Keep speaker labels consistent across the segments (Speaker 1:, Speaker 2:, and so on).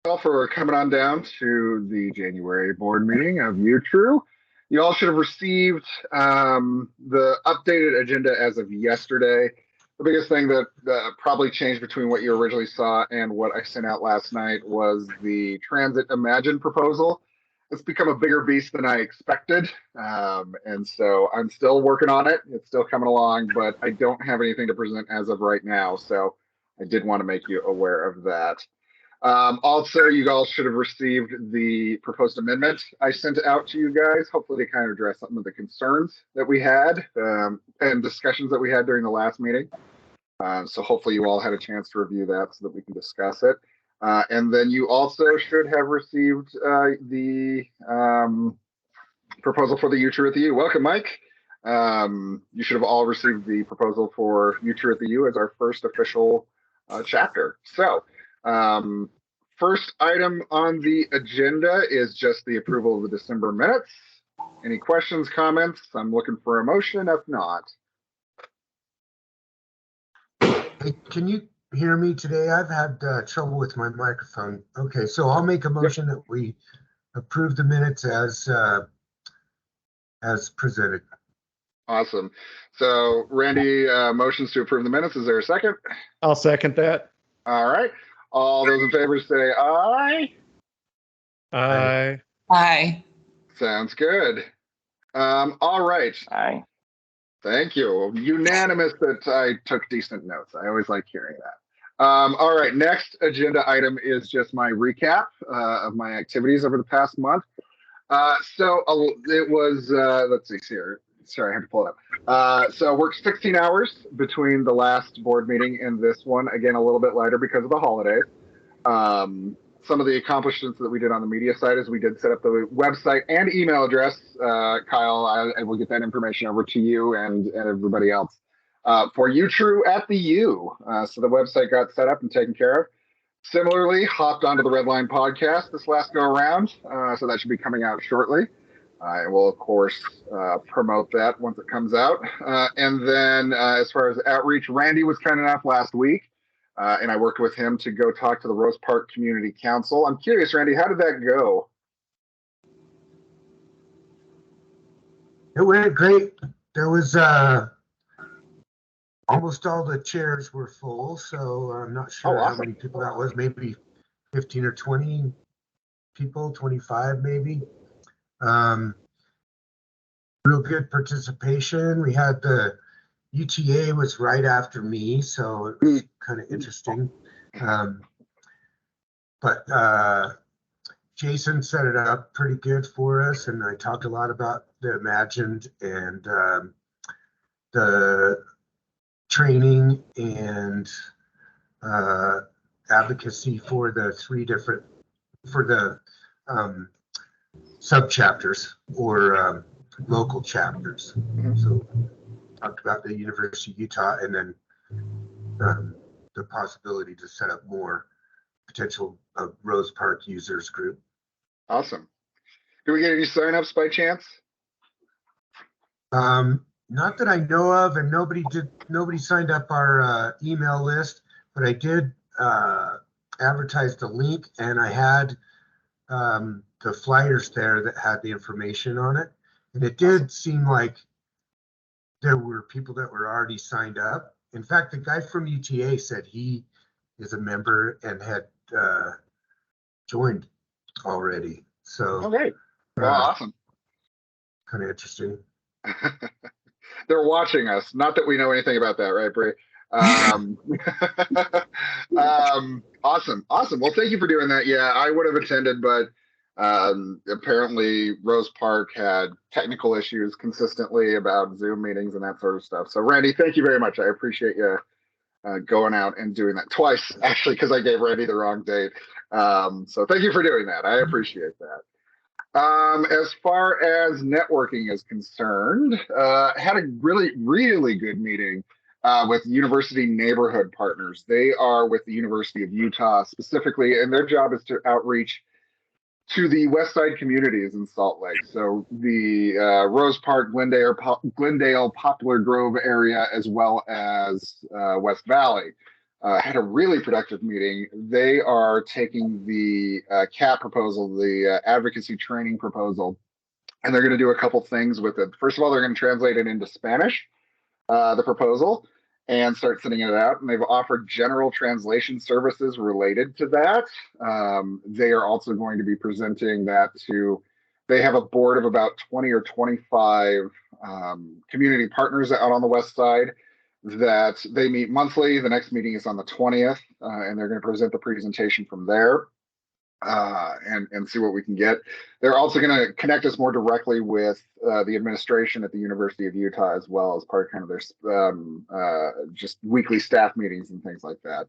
Speaker 1: All for coming on down to the January board meeting of UTRU. You all should have received the updated agenda as of yesterday. The biggest thing that probably changed between what you originally saw and what I sent out last night was the Transit Imagine proposal. It's become a bigger beast than I expected. And so I'm still working on it. It's still coming along, but I don't have anything to present as of right now. So I did want to make you aware of that. Also, you all should have received the proposed amendment I sent out to you guys. Hopefully, they kind of address some of the concerns that we had and discussions that we had during the last meeting. So hopefully you all had a chance to review that so that we can discuss it. And then you also should have received the proposal for the UTRU at the U. Welcome, Mike. You should have all received the proposal for UTRU at the U as our first official chapter. So first item on the agenda is just the approval of the December minutes. Any questions, comments? I'm looking for a motion. If not.
Speaker 2: Hey, can you hear me today? I've had trouble with my microphone. Okay, so I'll make a motion that we approve the minutes as presented.
Speaker 1: Awesome. So Randy motions to approve the minutes. Is there a second?
Speaker 3: I'll second that.
Speaker 1: All right. All those in favor say aye.
Speaker 3: Aye.
Speaker 4: Aye.
Speaker 1: Sounds good. All right.
Speaker 4: Aye.
Speaker 1: Thank you. Unanimous that I took decent notes. I always like hearing that. All right. Next agenda item is just my recap of my activities over the past month. So it was, let's see here. Sorry, I have to pull it up. So I worked 16 hours between the last board meeting and this one. Again, a little bit lighter because of the holidays. Some of the accomplishments that we did on the media side is we did set up the website and email address. Kyle, I will get that information over to you and everybody else for UTRU at the U. So the website got set up and taken care of. Similarly, hopped onto the Redline podcast this last go around. So that should be coming out shortly. I will, of course, promote that once it comes out. And then as far as outreach, Randy was kind enough last week, and I worked with him to go talk to the Rose Park Community Council. I'm curious, Randy, how did that go?
Speaker 2: It went great. There was almost all the chairs were full, so I'm not sure how many people that was, maybe 15 or 20 people, 25 maybe. Real good participation. We had the UTA was right after me, so it was kind of interesting. But Jason set it up pretty good for us, and I talked a lot about the imagined and the training and advocacy for the sub chapters or local chapters. So talked about the University of Utah and then the possibility to set up more potential Rose Park users group.
Speaker 1: Awesome. Did we get any signups by chance?
Speaker 2: Not that I know of, and nobody signed up our email list, but I did advertise the link, and I had the flyers there that had the information on it. And it did seem like there were people that were already signed up. In fact, the guy from UTA said he is a member and had joined already. So,
Speaker 1: okay. Well, awesome.
Speaker 2: Kind of interesting.
Speaker 1: They're watching us. Not that we know anything about that, right, Bree? Awesome. Well, thank you for doing that. Yeah, I would have attended, but apparently Rose Park had technical issues consistently about Zoom meetings and that sort of stuff. So Randy, thank you very much. I appreciate you going out and doing that twice, actually, because I gave Randy the wrong date. So thank you for doing that. I appreciate that. As far as networking is concerned, had a really good meeting with University Neighborhood Partners. They are with the University of Utah specifically, and their job is to outreach to the West Side communities in Salt Lake. So the Rose Park, Glendale, Poplar Grove area, as well as West Valley. had a really productive meeting. They are taking the CAP proposal, the advocacy training proposal, and they're going to do a couple things with it. First of all, they're going to translate it into Spanish, the proposal, and start sending it out. And they've offered general translation services related to that. They are also going to be presenting that to, they have a board of about 20 or 25 community partners out on the west side that they meet monthly. The next meeting is on the 20th, and they're going to present the presentation from there. And see what we can get. They're also going to connect us more directly with the administration at the University of Utah as well, as part of kind of their just weekly staff meetings and things like that.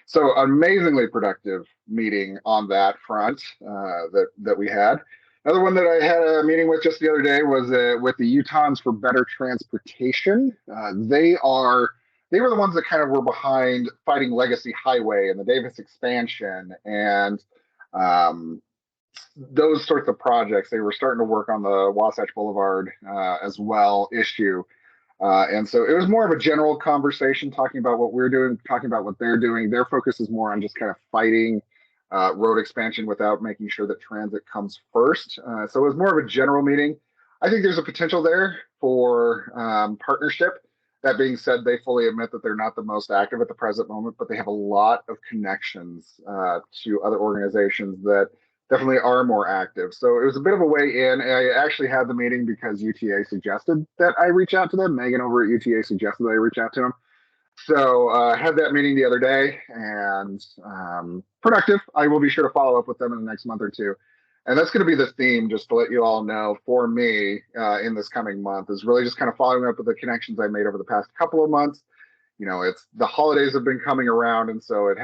Speaker 1: So amazingly productive meeting on that front that we had. Another one that I had a meeting with just the other day was with the Utahns for Better Transportation. They were the ones that kind of were behind fighting Legacy Highway and the Davis expansion and those sorts of projects. They were starting to work on the Wasatch Boulevard as well issue. And so it was more of a general conversation, talking about what we're doing, talking about what they're doing. Their focus is more on just kind of fighting road expansion without making sure that transit comes first. So it was more of a general meeting. I think there's a potential there for partnership. That being said, they fully admit that they're not the most active at the present moment, but they have a lot of connections to other organizations that definitely are more active. So it was a bit of a way in. I actually had the meeting because UTA suggested that I reach out to them. Megan over at UTA suggested that I reach out to them. So I had that meeting the other day, and productive. I will be sure to follow up with them in the next month or two. And that's going to be the theme, just to let you all know, for me in this coming month, is really just kind of following up with the connections I made over the past couple of months. You know, it's the holidays have been coming around, and so it's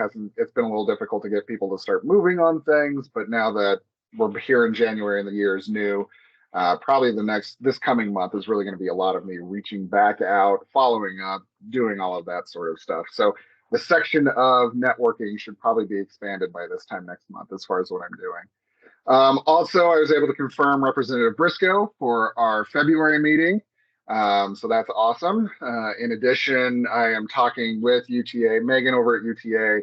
Speaker 1: been a little difficult to get people to start moving on things. But now that we're here in January and the year is new, probably this coming month is really going to be a lot of me reaching back out, following up, doing all of that sort of stuff. So the section of networking should probably be expanded by this time next month as far as what I'm doing. Also, I was able to confirm Representative Briscoe for our February meeting. So that's awesome. In addition, I am talking with UTA, Megan over at UTA,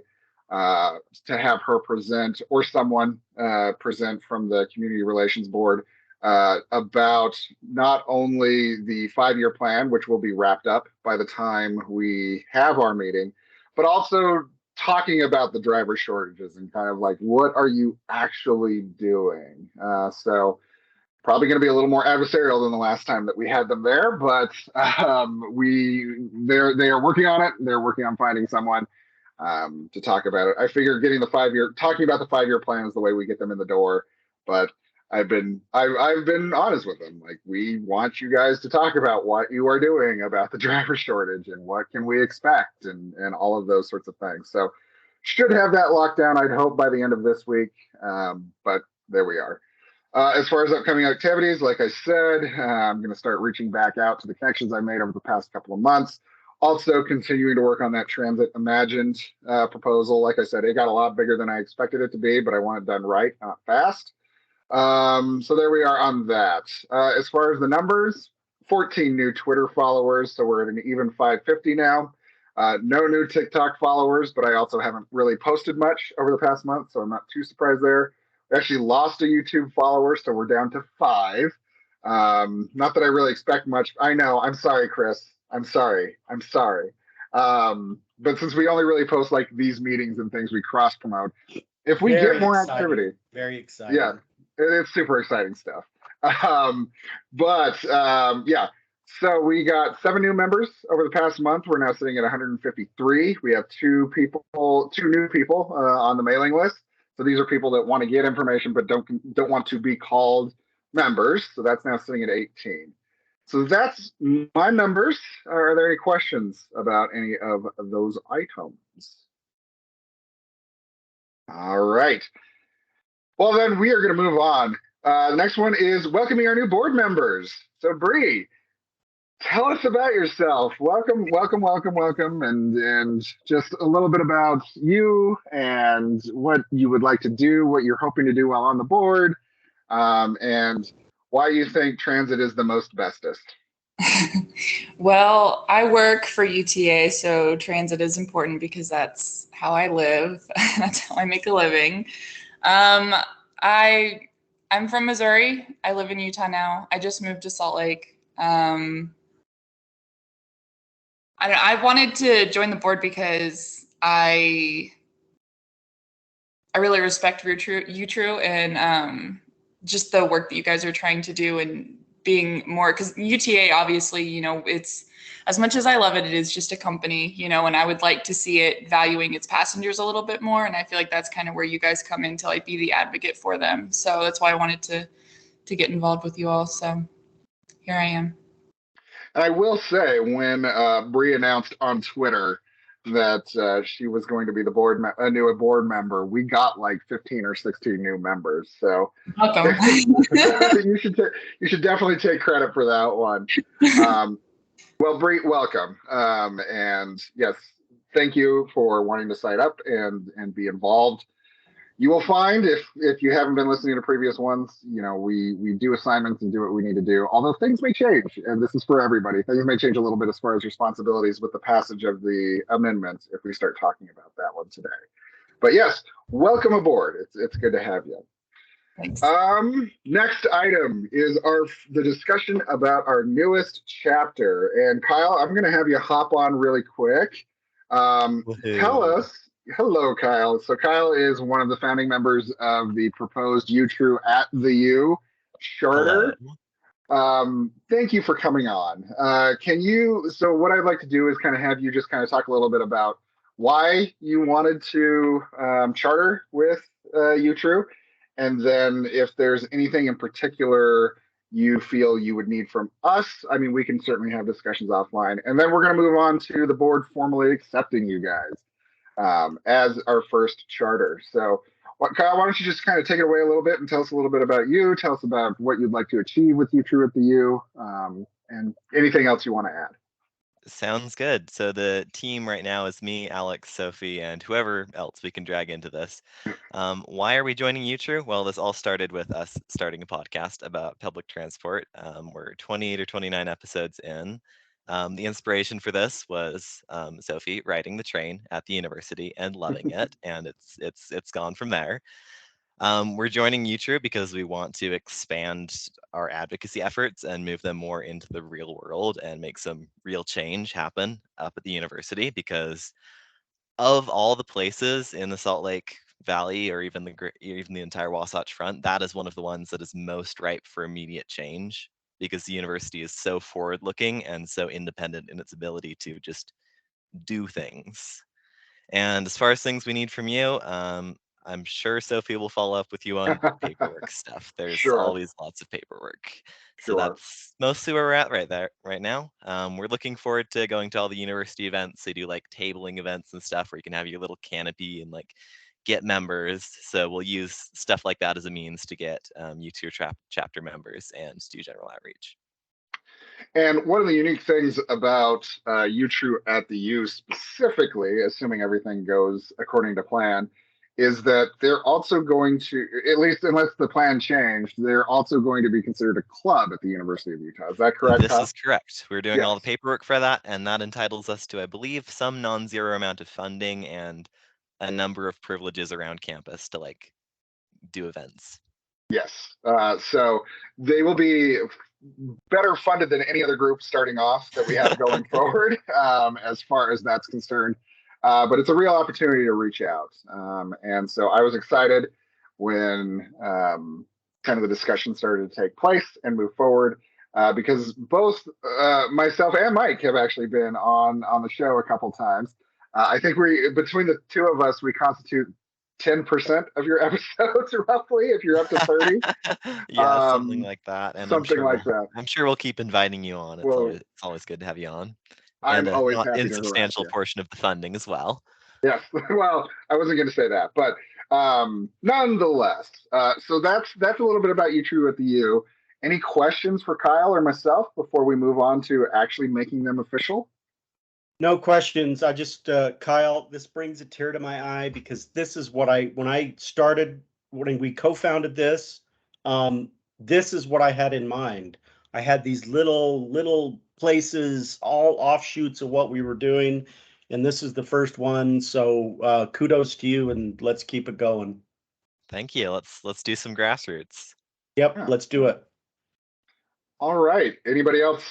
Speaker 1: to have her present, or someone present from the Community Relations Board, about not only the 5-year plan, which will be wrapped up by the time we have our meeting, but also talking about the driver shortages and kind of like, what are you actually doing? So probably going to be a little more adversarial than the last time that we had them there, but they are working on it. They're working on finding someone to talk about it. I figure talking about the 5-year plan is the way we get them in the door. But I've been honest with them. Like, we want you guys to talk about what you are doing about the driver shortage and what can we expect and all of those sorts of things. So should have that locked down, I'd hope, by the end of this week. But there we are. As far as upcoming activities, like I said, I'm going to start reaching back out to the connections I made over the past couple of months. Also continuing to work on that Transit Imagined proposal. Like I said, it got a lot bigger than I expected it to be, but I want it done right, not fast. So there we are on that. As far as the numbers, 14 new Twitter followers, so we're at an even 550 now. No new TikTok followers, but I also haven't really posted much over the past month, so I'm not too surprised there. We actually lost a YouTube follower, so we're down to 5. Not that I really expect much. I know. I'm sorry, Chris. I'm sorry. But since we only really post like these meetings and things, we cross promote. If we get more activity,
Speaker 4: very exciting.
Speaker 1: Yeah, it's super exciting stuff. Yeah. So we got 7 new members over the past month. We're now sitting at 153. We have 2 new people on the mailing list. So these are people that want to get information but don't want to be called members. So that's now sitting at 18. So that's my numbers. Are there any questions about any of those items? All right. Well, then we are going to move on. The next one is welcoming our new board members. So Bree, tell us about yourself. Welcome, and just a little bit about you and what you would like to do, what you're hoping to do while on the board, and why you think transit is the most bestest.
Speaker 4: Well, I work for UTA, so transit is important because that's how I live. That's how I make a living. Um, I'm from Missouri. I live in Utah now. I just moved to Salt Lake. I wanted to join the board because I really respect UTRU and just the work that you guys are trying to do and being more, because UTA obviously, it's, as much as I love it, it is just a company, and I would like to see it valuing its passengers a little bit more. And I feel like that's kind of where you guys come in to like be the advocate for them. So that's why I wanted to get involved with you all. So here I am.
Speaker 1: And I will say, when Bree announced on Twitter that she was going to be a new board member, we got like 15 or 16 new members. So
Speaker 4: Welcome.
Speaker 1: you should definitely take credit for that one. Well, Bree, welcome. And yes, thank you for wanting to sign up and be involved. You will find, if you haven't been listening to previous ones, we do assignments and do what we need to do. Although things may change, and this is for everybody. Things may change a little bit as far as responsibilities with the passage of the amendments if we start talking about that one today. But yes, welcome aboard. It's good to have you.
Speaker 4: Thanks.
Speaker 1: Next item is the discussion about our newest chapter. And Kyle, I'm going to have you hop on really quick. Tell us. Hello, Kyle. So Kyle is one of the founding members of the proposed UTRU at theU charter. Thank you for coming on. So what I'd like to do is kind of have you just kind of talk a little bit about why you wanted to charter with UTRU, and then if there's anything in particular you feel you would need from us. I mean, we can certainly have discussions offline, and then we're going to move on to the board formally accepting you guys as our first charter. So Kyle, why don't you just kind of take it away a little bit and tell us a little bit about you, tell us about what you'd like to achieve with UTRU at theU, and anything else you want to add.
Speaker 5: Sounds good. So the team right now is me, Alex, Sophie, and whoever else we can drag into this. Why are we joining UTRU? Well, this all started with us starting a podcast about public transport. We're 28 or 29 episodes in. The inspiration for this was Sophie riding the train at the university and loving it, and it's gone from there. We're joining UTRU because we want to expand our advocacy efforts and move them more into the real world and make some real change happen up at the university, because of all the places in the Salt Lake Valley or even the entire Wasatch Front, that is one of the ones that is most ripe for immediate change, because the university is so forward-looking and so independent in its ability to just do things. And as far as things we need from you, I'm sure Sophie will follow up with you on paperwork stuff. There's always lots of paperwork. So that's mostly where we're at right now. We're looking forward to going to all the university events. They do like tabling events and stuff where you can have your little canopy and like get members. So we'll use stuff like that as a means to get UTRU chapter members and do general outreach.
Speaker 1: And one of the unique things about UTRU at theU specifically, assuming everything goes according to plan, is that they're also going to, at least unless the plan changed, they're also going to be considered a club at the University of Utah. Is that correct,
Speaker 5: This
Speaker 1: Kyle?
Speaker 5: is correct. We're doing all the paperwork for that, and that entitles us to, I believe, some non-zero amount of funding and a number of privileges around campus to like do events.
Speaker 1: Yes. So they will be better funded than any other group starting off that we have going forward, as far as that's concerned. But it's a real opportunity to reach out. And so I was excited when kind of the discussion started to take place and move forward, because both myself and Mike have actually been on the show a couple times. I think between the two of us, we constitute 10% of your episodes roughly, if you're up to 30.
Speaker 5: Yeah, something like that. And I'm sure we'll keep inviting you on. It's always good to have you on.
Speaker 1: I'm
Speaker 5: and
Speaker 1: always
Speaker 5: not
Speaker 1: happy
Speaker 5: insubstantial portion of the funding as well.
Speaker 1: Yes, well, I wasn't going to say that, but nonetheless, so that's a little bit about UTRU at theU. Any questions for Kyle or myself before we move on to actually making them official?
Speaker 6: No questions. I just, Kyle, this brings a tear to my eye, because this is what when we co-founded this, this is what I had in mind. I had these little places, all offshoots of what we were doing, and this is the first one. So kudos to you, and let's keep it going.
Speaker 5: Thank you. Let's do some grassroots.
Speaker 6: Yep,
Speaker 1: Yeah.
Speaker 6: let's do it.
Speaker 1: All right. Anybody else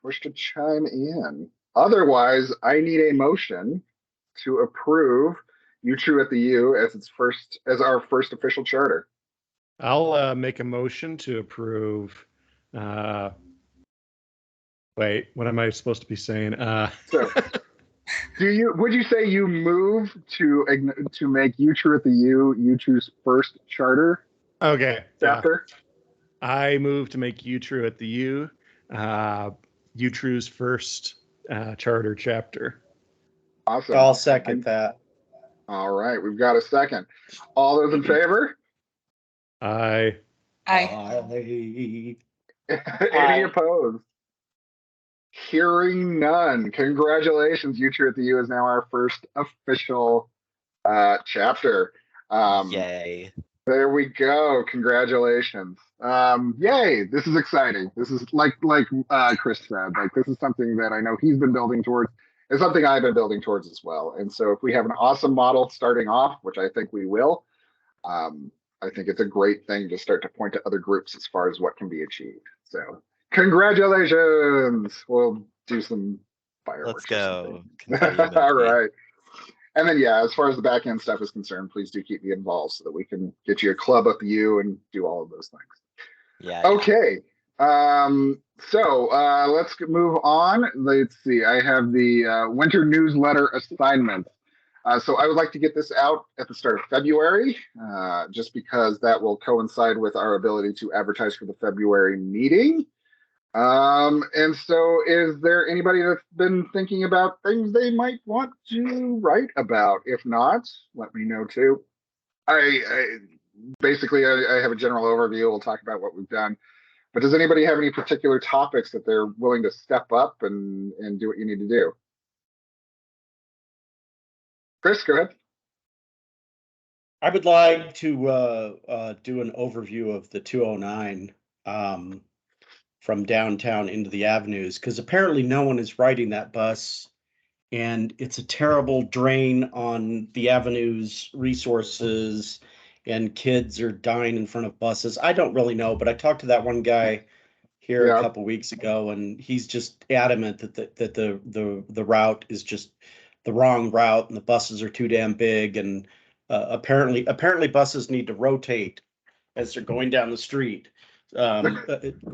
Speaker 1: wish to chime in? Otherwise, I need a motion to approve UTRU at the U as our first official charter.
Speaker 3: I'll make a motion to approve. Wait, what am I supposed to be saying?
Speaker 1: So, would you say you move to make UTRU at the U UTRU's first charter
Speaker 3: Okay. Yeah.
Speaker 1: chapter?
Speaker 3: I move to make UTRU at the U, UTRU's first charter chapter.
Speaker 1: Awesome.
Speaker 6: I'll second that.
Speaker 1: All right, we've got a second. All those in favor?
Speaker 3: I
Speaker 4: Aye.
Speaker 1: Any opposed? Hearing none. Congratulations, UTRU at the U is now our first official chapter.
Speaker 5: Yay.
Speaker 1: There we go. Congratulations. Yay. This is exciting. This is like Chris said, like this is something that I know he's been building towards. It's something I've been building towards as well. And so if we have an awesome model starting off, which I think we will, I think it's a great thing to start to point to other groups as far as what can be achieved. So congratulations. We'll do some fireworks.
Speaker 5: Let's go. Confetti
Speaker 1: All
Speaker 5: emoji.
Speaker 1: right. And then, yeah, as far as the back end stuff is concerned, please do keep me involved so that we can get you a club at the U and do all of those things.
Speaker 5: Yeah.
Speaker 1: Okay. So let's move on. Let's see. I have the winter newsletter assignment. So I would like to get this out at the start of February, just because that will coincide with our ability to advertise for the February meeting. And so is there anybody that's been thinking about things they might want to write about? If not, let me know too. I have a general overview. We'll talk about what we've done. But does anybody have any particular topics that they're willing to step up and do what you need to do? Chris, go ahead.
Speaker 6: I would like to do an overview of the 209 from downtown into the avenues, because apparently no one is riding that bus, and it's a terrible drain on the avenues resources, and kids are dying in front of buses. I don't really know, but I talked to that one guy here a couple weeks ago, and he's just adamant that the route is just the wrong route, and the buses are too damn big, and apparently buses need to rotate as they're going down the street,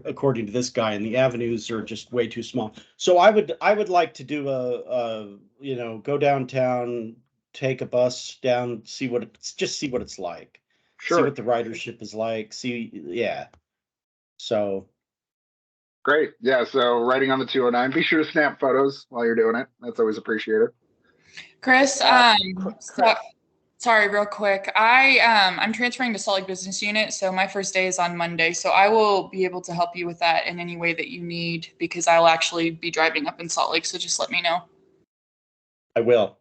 Speaker 6: according to this guy, and the avenues are just way too small. So I would like to do go downtown, take a bus down, see what it's like.
Speaker 1: Sure.
Speaker 6: See what the ridership is like. So
Speaker 1: great. Yeah. So writing on the 209, be sure to snap photos while you're doing it. That's always appreciated.
Speaker 4: Chris, sorry, real quick. I'm transferring to Salt Lake Business Unit, so my first day is on Monday. So I will be able to help you with that in any way that you need, because I'll actually be driving up in Salt Lake. So just let me know.
Speaker 6: I will.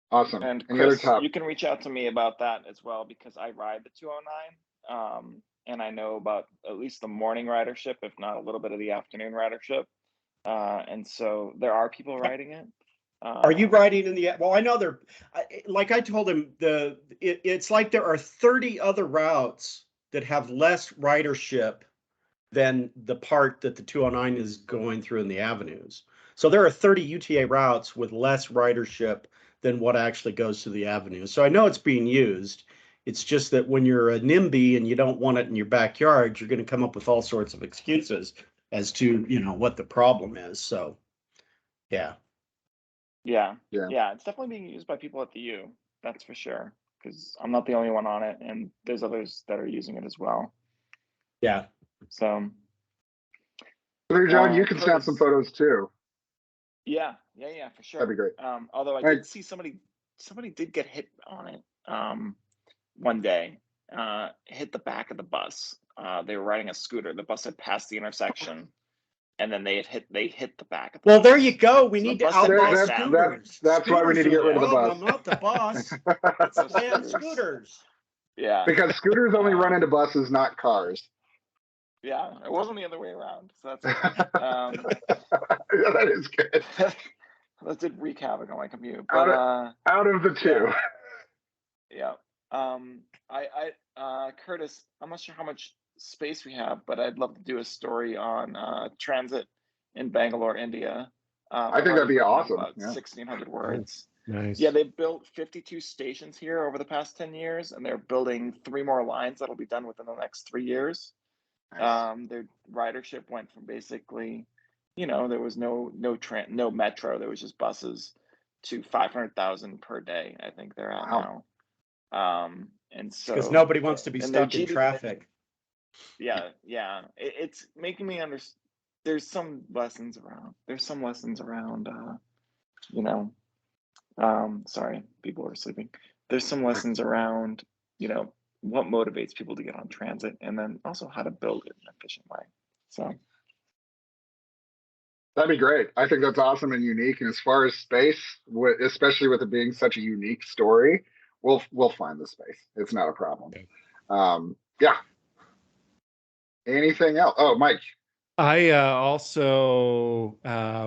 Speaker 1: Awesome.
Speaker 7: And
Speaker 1: Any other
Speaker 7: Chris,
Speaker 1: topics?
Speaker 7: you can reach out to me about that as well, because I ride the 209, and I know about at least the morning ridership, if not a little bit of the afternoon ridership. And so there are people riding it.
Speaker 6: Are you riding in the? Well, I know there. Like I told him, it's like there are 30 other routes that have less ridership than the part that the 209 is going through in the avenues. So there are 30 UTA routes with less ridership than what actually goes to the avenues. So I know it's being used. It's just that when you're a NIMBY and you don't want it in your backyard, you're going to come up with all sorts of excuses as to what the problem is. So, yeah.
Speaker 7: Yeah, it's definitely being used by people at the U. That's for sure, because I'm not the only one on it, and there's others that are using it as well.
Speaker 6: Yeah.
Speaker 7: So,
Speaker 1: John, you can snap some photos too.
Speaker 7: Yeah, for sure.
Speaker 1: That'd be great.
Speaker 7: Although I did see somebody did get hit on it one day. Hit the back of the bus. They were riding a scooter. The bus had passed the intersection, and then they hit the back of the
Speaker 6: Well,
Speaker 7: bus.
Speaker 6: there you go. We need to outlaw
Speaker 7: There-
Speaker 6: scooters.
Speaker 1: That's why we need to get rid of the bus.
Speaker 6: Not the bus. It's the damn scooters.
Speaker 7: Yeah.
Speaker 1: Because scooters only run into buses, not cars.
Speaker 7: Yeah, it wasn't the other way around, so that's good.
Speaker 1: Yeah, that is good.
Speaker 7: That did wreak havoc on my commute,
Speaker 1: Out
Speaker 7: but
Speaker 1: of, out of the two.
Speaker 7: yeah. Curtis, I'm not sure how much space we have, but I'd love to do a story on transit in Bangalore, India.
Speaker 1: I think that'd be awesome.
Speaker 7: About
Speaker 1: Yeah.
Speaker 7: 1,600 words.
Speaker 3: Nice.
Speaker 7: Yeah, they've built 52 stations here over the past 10 years, and they're building 3 more lines that'll be done within the next 3 years.
Speaker 1: Nice.
Speaker 7: Their ridership went from basically, there was no metro, there was just buses, to 500,000 per day. I think they're at
Speaker 1: Wow.
Speaker 7: now. And so
Speaker 6: Because nobody wants to be
Speaker 7: and their
Speaker 6: stuck in
Speaker 7: GDP
Speaker 6: traffic.
Speaker 7: Yeah, it's making me understand. There's some lessons around. Sorry, people are sleeping. There's some lessons around, what motivates people to get on transit, and then also how to build it in an efficient way. So
Speaker 1: That'd be great. I think that's awesome and unique. And as far as space, especially with it being such a unique story, we'll find the space. It's not a problem. Yeah. Anything else? Oh, Mike.
Speaker 3: I also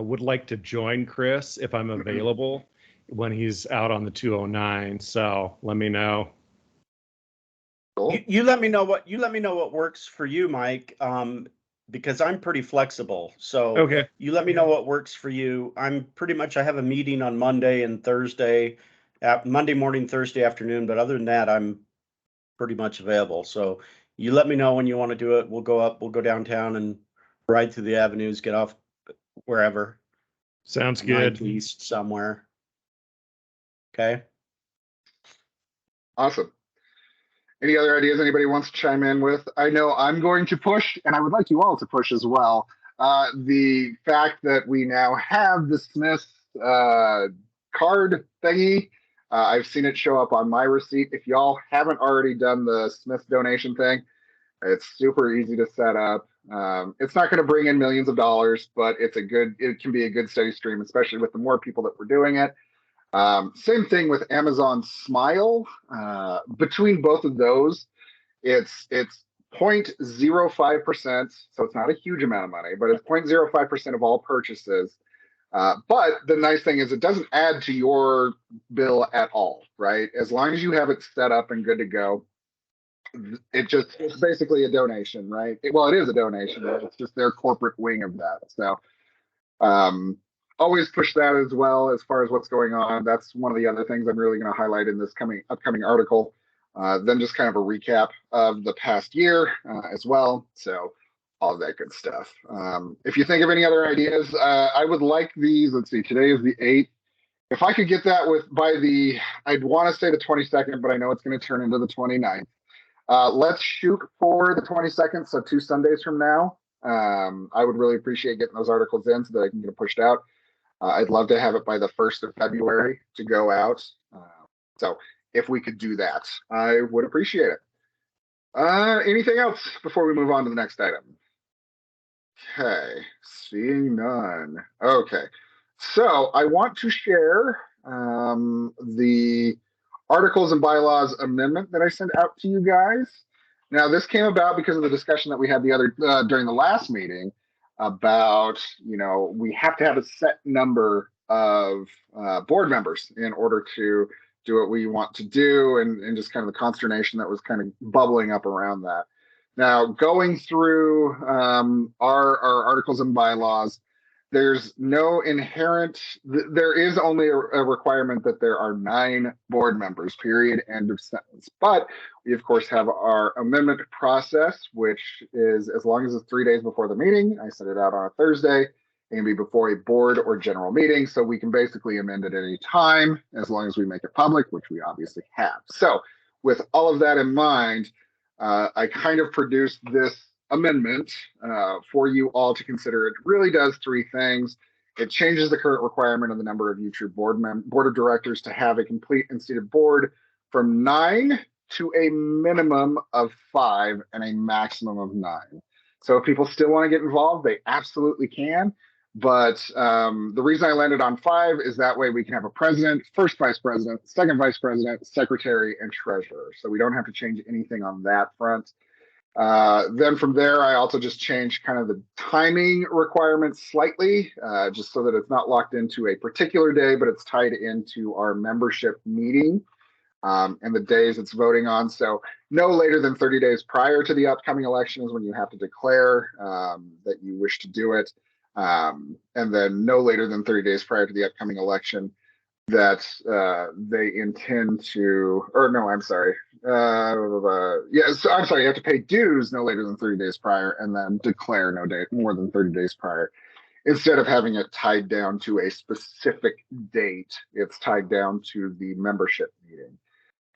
Speaker 3: would like to join Chris if I'm available when he's out on the 209. So let me know.
Speaker 1: Cool.
Speaker 6: You let me know what works for you, Mike. Because I'm pretty flexible. So
Speaker 3: Okay.
Speaker 6: you let me know what works for you. I have a meeting on Monday and Thursday, Monday morning, Thursday afternoon. But other than that, I'm pretty much available. So you let me know when you want to do it. We'll go downtown and ride through the avenues, get off wherever.
Speaker 3: Sounds good.
Speaker 6: East somewhere. Okay.
Speaker 1: Awesome. Any other ideas anybody wants to chime in with? I know I'm going to push, and I would like you all to push as well. The fact that we now have the Smith card thingy. I've seen it show up on my receipt. If y'all haven't already done the Smith donation thing, it's super easy to set up. It's not going to bring in millions of dollars, but it can be a good steady stream, especially with the more people that we're doing it. Same thing with Amazon Smile. Between both of those, it's 0.05%, so it's not a huge amount of money, but it's 0.05% of all purchases. But the nice thing is it doesn't add to your bill at all, right? As long as you have it set up and good to go, it's basically a donation, right? It is a donation, but it's just their corporate wing of that. So always push that as well as far as what's going on. That's one of the other things I'm really going to highlight in this upcoming article. Then just kind of a recap of the past year as well. So all of that good stuff. If you think of any other ideas, I would like these. Let's see, today is the 8th. If I could get that I'd want to say the 22nd, but I know it's going to turn into the 29th. Let's shoot for the 22nd, so 2 Sundays from now. I would really appreciate getting those articles in so that I can get it pushed out. I'd love to have it by the 1st of February to go out. So if we could do that, I would appreciate it. Anything else before we move on to the next item? Okay, seeing none. Okay, so I want to share the articles and bylaws amendment that I sent out to you guys. Now, this came about because of the discussion that we had during the last meeting about, we have to have a set number of board members in order to do what we want to do, and just kind of the consternation that was kind of bubbling up around that. Now, going through our articles and bylaws, there is only a requirement that there are 9 board members, period, end of sentence. But we, of course, have our amendment process, which is as long as it's 3 days before the meeting. I send it out on a Thursday. It can be before a board or general meeting, so we can basically amend it at any time as long as we make it public, which we obviously have. So with all of that in mind, I kind of produced this amendment for you all to consider. It really does 3 things. It changes the current requirement of the number of UTRU board of directors to have a complete and seated board from 9 to a minimum of 5 and a maximum of 9. So if people still want to get involved, they absolutely can. But the reason I landed on 5 is that way we can have a president, first vice president, second vice president, secretary, and treasurer. So we don't have to change anything on that front. Then from there, I also just changed kind of the timing requirements slightly, just so that it's not locked into a particular day, but it's tied into our membership meeting and the days it's voting on. So no later than 30 days prior to the upcoming election is when you have to declare that you wish to do it. And then no later than 30 days prior to the upcoming election that they intend to, or no, I'm sorry. Yeah, so I'm sorry, you have to pay dues no later than 30 days prior and then declare no day more than 30 days prior. Instead of having it tied down to a specific date, it's tied down to the membership meeting.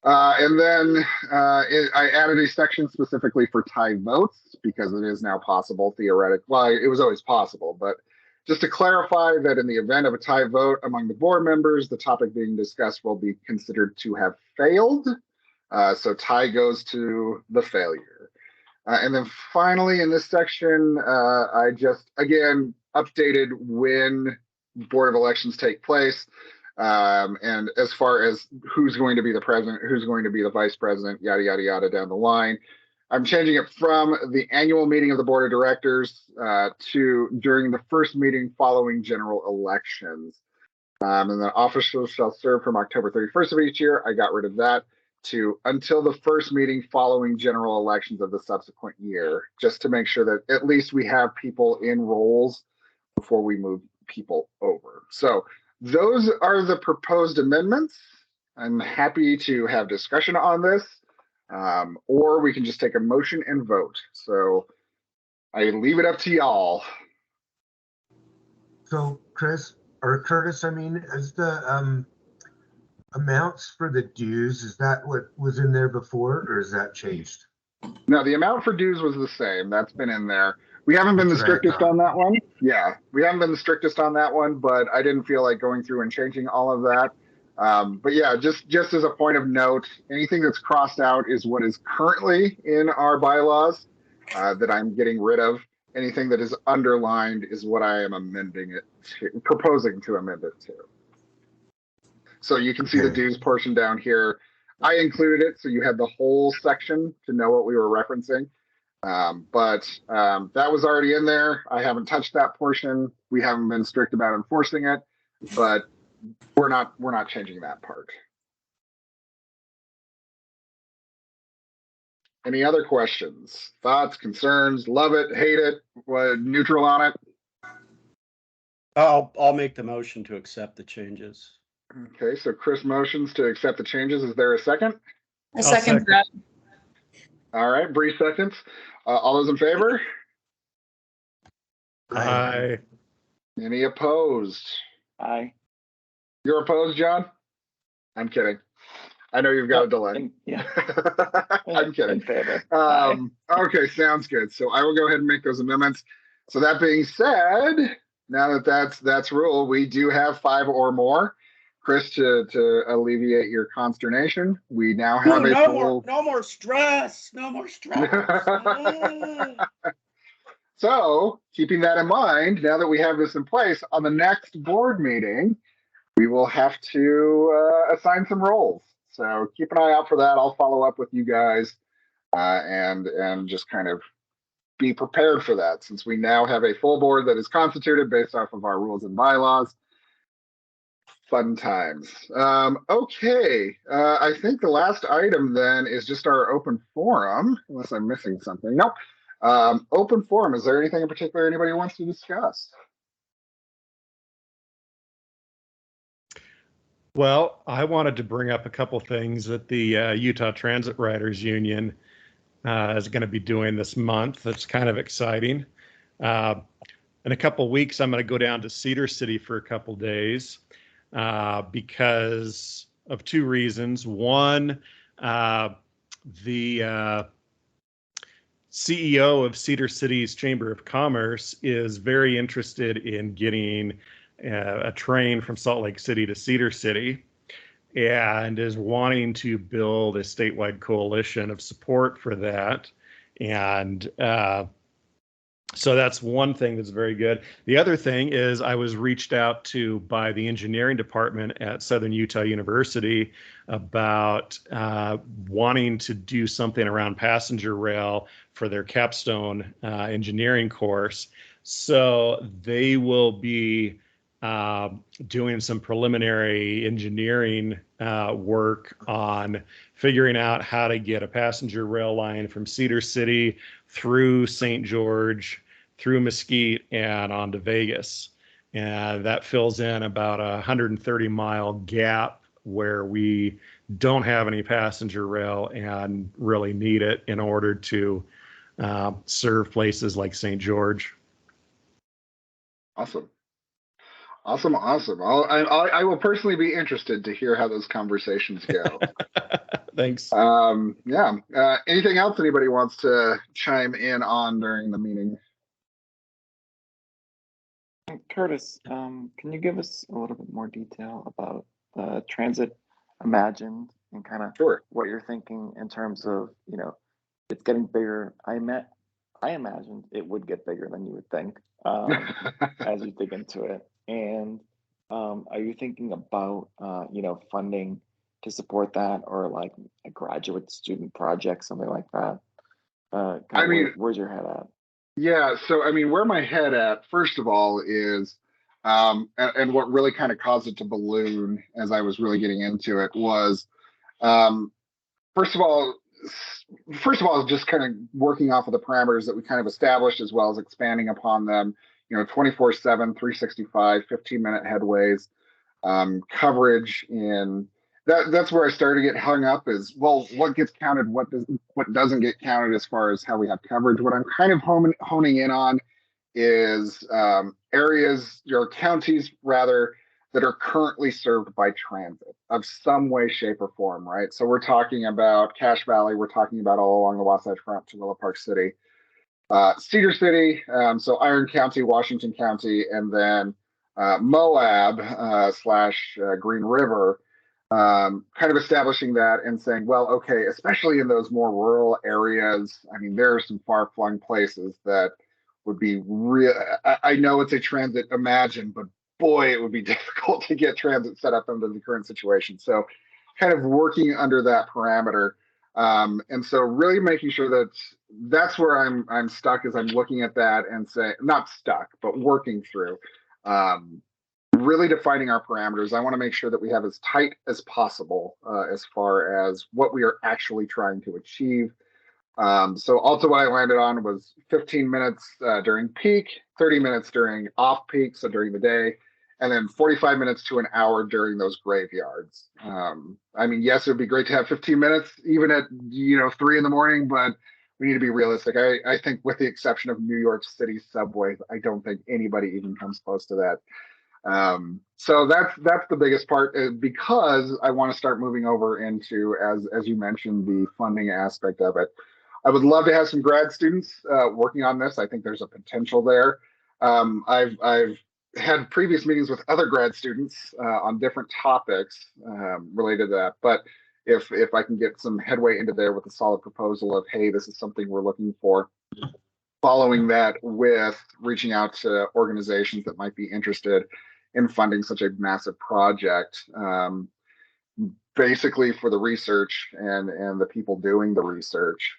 Speaker 1: And then I added a section specifically for tie votes because it is now possible, theoretically. Well, it was always possible, but just to clarify that in the event of a tie vote among the board members, the topic being discussed will be considered to have failed. So tie goes to the failure. And then finally in this section, I just, again, updated when Board of Elections take place. And as far as who's going to be the president, who's going to be the vice president, yada, yada, yada down the line. I'm changing it from the annual meeting of the board of directors to during the first meeting following general elections. And the officers shall serve from October 31st of each year. I got rid of that to until the first meeting following general elections of the subsequent year, just to make sure that at least we have people in roles before we move people over. So those are the proposed amendments. I'm happy to have discussion on this, or we can just take a motion and vote. So I leave it up to y'all.
Speaker 2: So Chris, or Curtis, I mean, is the amounts for the dues, is that what was in there before, or is that changed?
Speaker 1: No, the amount for dues was the same. That's been in there. We haven't been the
Speaker 2: That's what I
Speaker 1: strictest
Speaker 2: thought.
Speaker 1: on that one. Yeah, we haven't been the strictest on that one, but I didn't feel like going through and changing all of that. But yeah, just as a point of note, anything that's crossed out is what is currently in our bylaws that I'm getting rid of. Anything that is underlined is what I am amending it to, proposing to amend it to. So you can see the
Speaker 2: Okay.
Speaker 1: dues portion down here. I included it so you had the whole section to know what we were referencing. But that was already in there. I haven't touched that portion. We haven't been strict about enforcing it, but we're not changing that part. Any other questions, thoughts, concerns? Love it, hate it, neutral on it?
Speaker 6: I'll make the motion to accept the changes.
Speaker 1: Okay, so Chris motions to accept the changes. Is there a second?
Speaker 4: I second that.
Speaker 1: All right, Bree seconds. All those in favor?
Speaker 3: Aye.
Speaker 1: Any opposed?
Speaker 7: Aye.
Speaker 1: You're opposed, John? I'm kidding. I know you've got a delay.
Speaker 7: Yeah.
Speaker 1: I'm kidding.
Speaker 7: In favor. Aye.
Speaker 1: Okay, sounds good. So I will go ahead and make those amendments. So that being said, now that that's rule, we do have 5 or more. Chris, to alleviate your consternation, we now have
Speaker 6: no more stress. No more stress.
Speaker 1: So keeping that in mind, now that we have this in place, on the next board meeting, we will have to assign some roles. So keep an eye out for that. I'll follow up with you guys and just kind of be prepared for that, since we now have a full board that is constituted based off of our rules and bylaws. Fun times. Okay, I think the last item then is just our open forum, unless I'm missing something. Nope. Open forum, is there anything in particular anybody wants to discuss?
Speaker 3: Well, I wanted to bring up a couple things that the Utah Transit Riders Union is going to be doing this month. That's kind of exciting. In a couple weeks, I'm going to go down to Cedar City for a couple days because of 2 reasons. One, the CEO of Cedar City's Chamber of Commerce is very interested in getting a train from Salt Lake City to Cedar City and is wanting to build a statewide coalition of support for that. And So that's one thing that's very good. The other thing is I was reached out to by the engineering department at Southern Utah University about wanting to do something around passenger rail for their capstone engineering course. So they will be doing some preliminary engineering work on figuring out how to get a passenger rail line from Cedar City through St. George, through Mesquite, and on to Vegas. And that fills in about a 130-mile gap where we don't have any passenger rail and really need it in order to serve places like St. George.
Speaker 1: Awesome. Awesome. I will personally be interested to hear how those conversations go.
Speaker 3: Thanks.
Speaker 1: Yeah. Anything else anybody wants to chime in on during the meeting?
Speaker 7: Curtis, can you give us a little bit more detail about Transit Imagined and kind of
Speaker 1: Sure.
Speaker 7: what you're thinking in terms of, it's getting bigger. I imagined it would get bigger than you would think as you dig into it. And are you thinking about, funding to support that, or like a graduate student project, something like that? Where's your head at?
Speaker 1: Yeah, so I mean, where my head at, first of all, is and what really kind of caused it to balloon as I was really getting into it was first of all, just kind of working off of the parameters that we kind of established, as well as expanding upon them, 24/7, 365, 15-minute headways, coverage in that's where I started to get hung up is, well, what gets counted, what doesn't get counted as far as how we have coverage. What I'm kind of honing in on is areas or counties rather that are currently served by transit of some way, shape, or form, right? So we're talking about Cache Valley, we're talking about all along the Wasatch Front to Willow Park City, Cedar City, so Iron County, Washington County, and then Moab slash Green River, kind of establishing that and saying, well, okay, especially in those more rural areas, I mean, there are some far-flung places that would be real. I know it's a transit imagine, but boy, it would be difficult to get transit set up under the current situation. So kind of working under that parameter. And so really making sure that that's where I'm stuck as I'm looking at that and say, not stuck, but working through, really defining our parameters. I want to make sure that we have as tight as possible as far as what we are actually trying to achieve. So also what I landed on was 15 minutes during peak, 30 minutes during off peak, so during the day, and then 45 minutes to an hour during those graveyards. I mean, yes, it would be great to have 15 minutes even at 3 in the morning, but we need to be realistic. I think with the exception of New York City subways, I don't think anybody even comes close to that. So that's the biggest part, because I want to start moving over into, as you mentioned, the funding aspect of it. I would love to have some grad students working on this. I think there's a potential there. I've had previous meetings with other grad students on different topics related to that. But if I can get some headway into there with a solid proposal of, hey, this is something we're looking for, following that with reaching out to organizations that might be interested in funding such a massive project, basically for the research and the people doing the research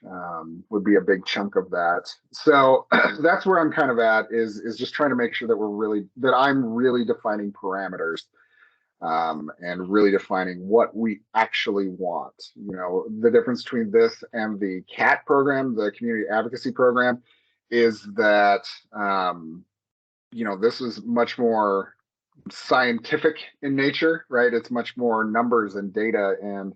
Speaker 1: would be a big chunk of that. So that's where I'm kind of at is just trying to make sure that I'm really defining parameters and really defining what we actually want. The difference between this and the CAT program, the community advocacy program, is that this is much more scientific in nature, right? It's much more numbers and data, and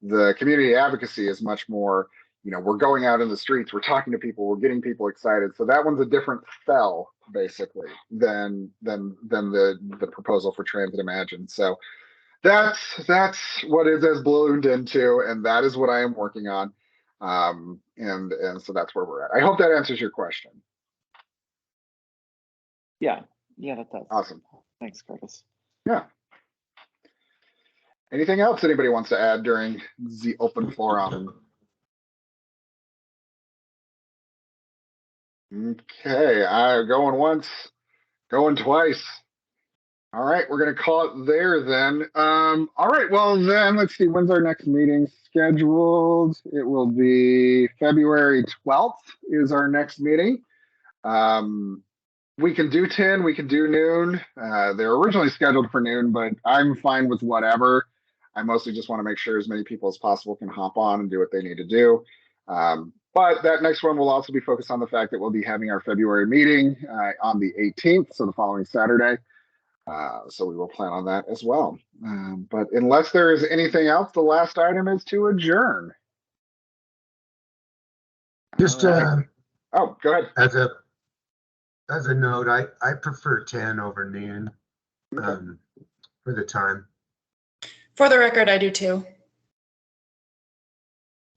Speaker 1: the community advocacy is much more, we're going out in the streets, we're talking to people, we're getting people excited. So that one's a different sell basically than the proposal for Transit Imagine. So that's what it has ballooned into, and that is what I am working on. And so that's where we're at. I hope that answers your question.
Speaker 7: Yeah, that does.
Speaker 1: Awesome.
Speaker 7: Thanks, Curtis.
Speaker 1: Yeah. Anything else anybody wants to add during the open forum? Okay, going once, going twice. All right, we're gonna call it there then. All right, well then, let's see, when's our next meeting scheduled? It will be February 12th is our next meeting. We can do 10, we can do noon. They're originally scheduled for noon, but I'm fine with whatever. I mostly just want to make sure as many people as possible can hop on and do what they need to do. But that next one will also be focused on the fact that we'll be having our February meeting on the 18th, so the following Saturday. So we will plan on that as well. But unless there is anything else, the last item is to adjourn.
Speaker 2: Just
Speaker 1: Oh, go ahead.
Speaker 2: as a note, I prefer 10 over noon for the time.
Speaker 4: For the record, I do too.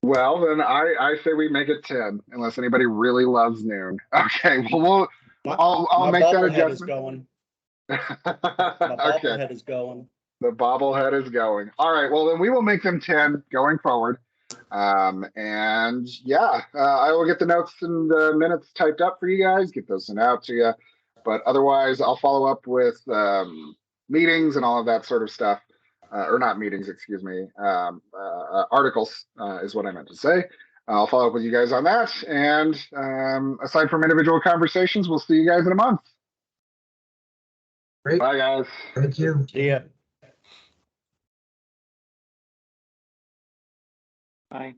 Speaker 1: Well, then I say we make it 10, unless anybody really loves noon. Okay, well, I'll make that adjustment.
Speaker 6: Is going. My
Speaker 1: Okay,
Speaker 6: bobblehead is going.
Speaker 1: the bobblehead is going. All right, well, then we will make them 10 going forward. And yeah, I will get the notes and the minutes typed up for you guys, get those sent out to you. But otherwise, I'll follow up with meetings and all of that sort of stuff. Or not meetings, excuse me, articles is what I meant to say. I'll follow up with you guys on that. And aside from individual conversations, we'll see you guys in a month.
Speaker 2: Great.
Speaker 1: Bye, guys.
Speaker 2: Thank you.
Speaker 6: See ya.
Speaker 7: Bye.